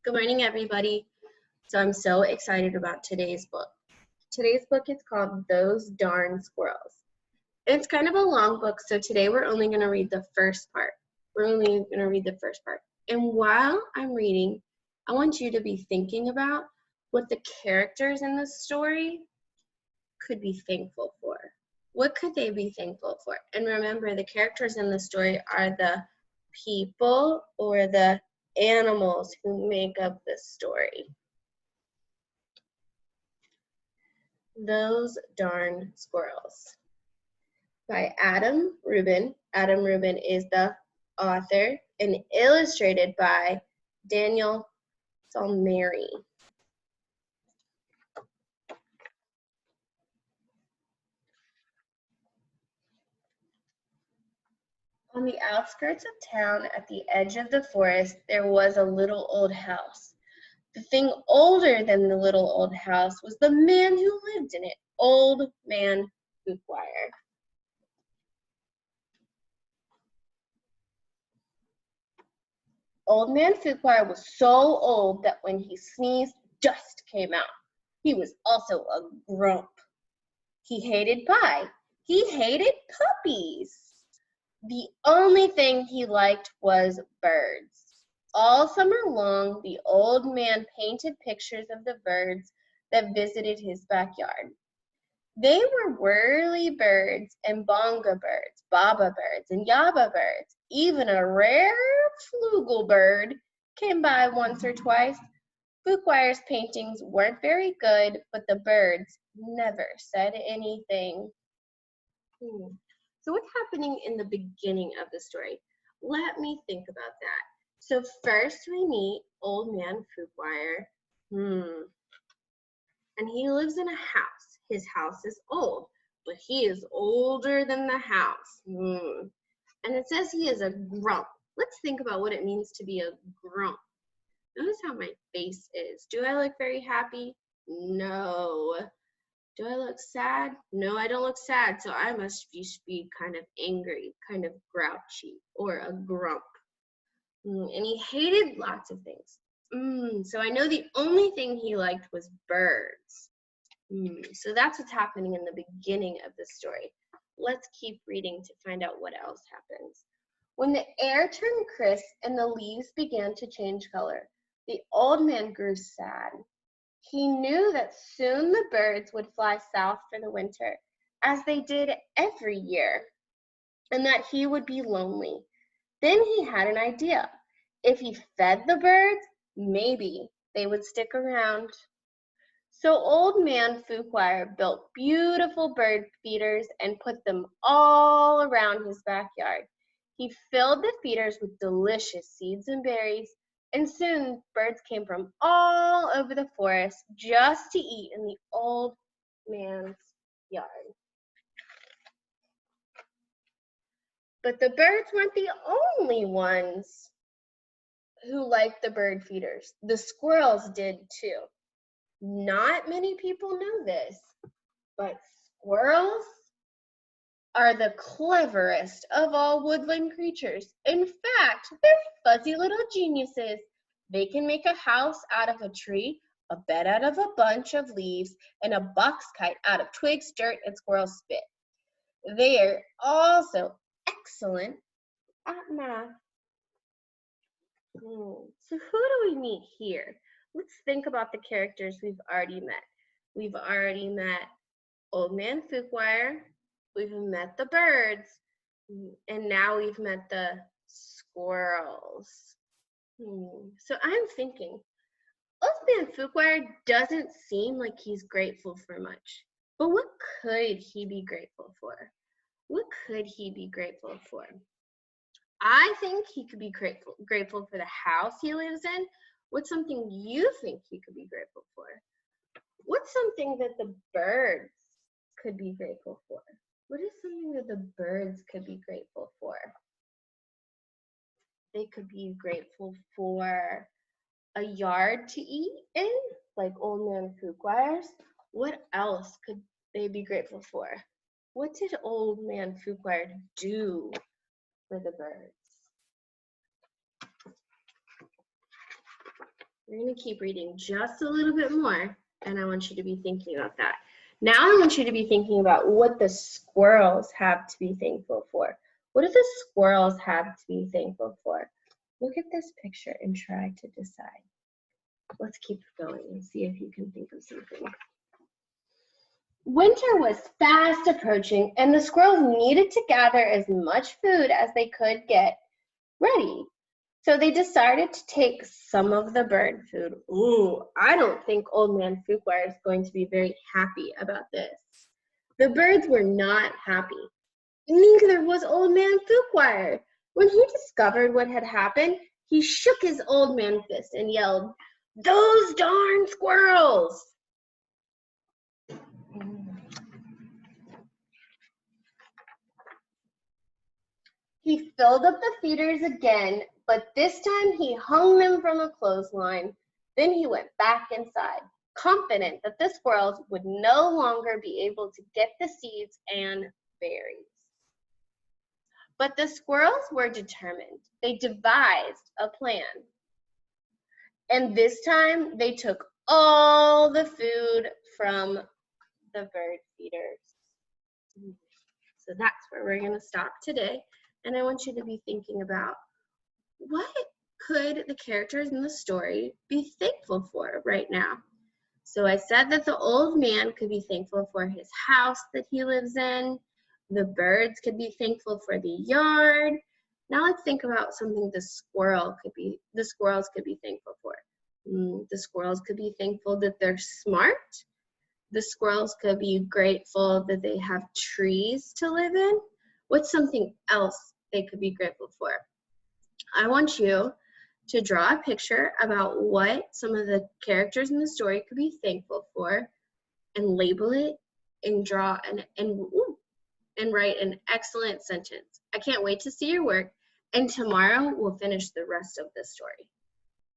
Good morning, everybody. So I'm so excited about today's book. Today's book is called Those Darn Squirrels. It's kind of a long book, so today we're only going to read the first part. And while I'm reading, I want you to be thinking about what the characters in the story could be thankful for. What could they be thankful for? And remember, the characters in the story are the people or the animals who make up the story. Those Darn Squirrels by Adam Rubin. Adam Rubin is the author and illustrated by Daniel Salmeri. On the outskirts of town, at the edge of the forest, there was a little old house. The thing older than the little old house was the man who lived in it, Old Man Fookwire. Old Man Fookwire was so old that when he sneezed, dust came out. He was also a grump. He hated pie. He hated puppies. The only thing he liked was birds. All summer long, the old man painted pictures of the birds that visited his backyard. They were whirly birds and bonga birds, baba birds and yaba birds. Even a rare flugel bird came by once or twice. Fookwire's paintings weren't very good, but the birds never said anything. So what's happening in the beginning of the story? Let me think about that. So first we meet Old Man Fookwire. And he lives in a house. His house is old, but he is older than the house. And it says he is a grump. Let's think about what it means to be a grump. Notice how my face is. Do I look very happy? No. Do I look sad? No, I don't look sad, so I must be kind of angry, kind of grouchy, or a grump. And he hated lots of things. So I know the only thing he liked was birds. So that's what's happening in the beginning of the story. Let's keep reading to find out what else happens. When the air turned crisp and the leaves began to change color, the old man grew sad. He knew that soon the birds would fly south for the winter, as they did every year, and that he would be lonely. Then he had an idea. If he fed the birds, maybe they would stick around. So Old Man Fookwire built beautiful bird feeders and put them all around his backyard. He filled the feeders with delicious seeds and berries, and soon birds came from all over the forest just to eat in the old man's yard. But the birds weren't the only ones who liked the bird feeders. The squirrels did too. Not many people know this, but squirrels are the cleverest of all woodland creatures. In fact, they're fuzzy little geniuses. They can make a house out of a tree, a bed out of a bunch of leaves, and a box kite out of twigs, dirt, and squirrel spit. They are also excellent at math. So who do we meet here? Let's think about the characters we've already met. We've already met Old Man Fookwire, we've met the birds, and now we've met the squirrels. So I'm thinking, Old Man Fookwire doesn't seem like he's grateful for much. But what could he be grateful for? What could he be grateful for? I think he could be grateful for the house he lives in. What's something you think he could be grateful for? What's something that the birds could be grateful for? What is something that the birds could be grateful for? They could be grateful for a yard to eat in, like Old Man Fookwire's. What else could they be grateful for? What did Old Man Fookwire do for the birds? We're going to keep reading just a little bit more, and I want you to be thinking about that. Now I want you to be thinking about what the squirrels have to be thankful for. What do the squirrels have to be thankful for? Look at this picture and try to decide. Let's keep going and see if you can think of something. Winter was fast approaching, and the squirrels needed to gather as much food as they could get ready. So they decided to take some of the bird food. Ooh, I don't think Old Man Fuquire is going to be very happy about this. The birds were not happy. Neither was Old Man Fuquire. When he discovered what had happened, he shook his old man fist and yelled, "Those darn squirrels!" He filled up the feeders again, but this time he hung them from a clothesline. Then he went back inside, confident that the squirrels would no longer be able to get the seeds and berries. But the squirrels were determined. They devised a plan. And this time they took all the food from the bird feeders. So that's where we're going to stop today. And I want you to be thinking about, what could the characters in the story be thankful for right now? So I said that the old man could be thankful for his house that he lives in. The birds could be thankful for the yard. Now let's think about something the squirrels could be thankful for. The squirrels could be thankful that they're smart. The squirrels could be grateful that they have trees to live in. What's something else they could be grateful for? I want you to draw a picture about what some of the characters in the story could be thankful for, and label it and draw and write an excellent sentence. I can't wait to see your work, and tomorrow we'll finish the rest of the story.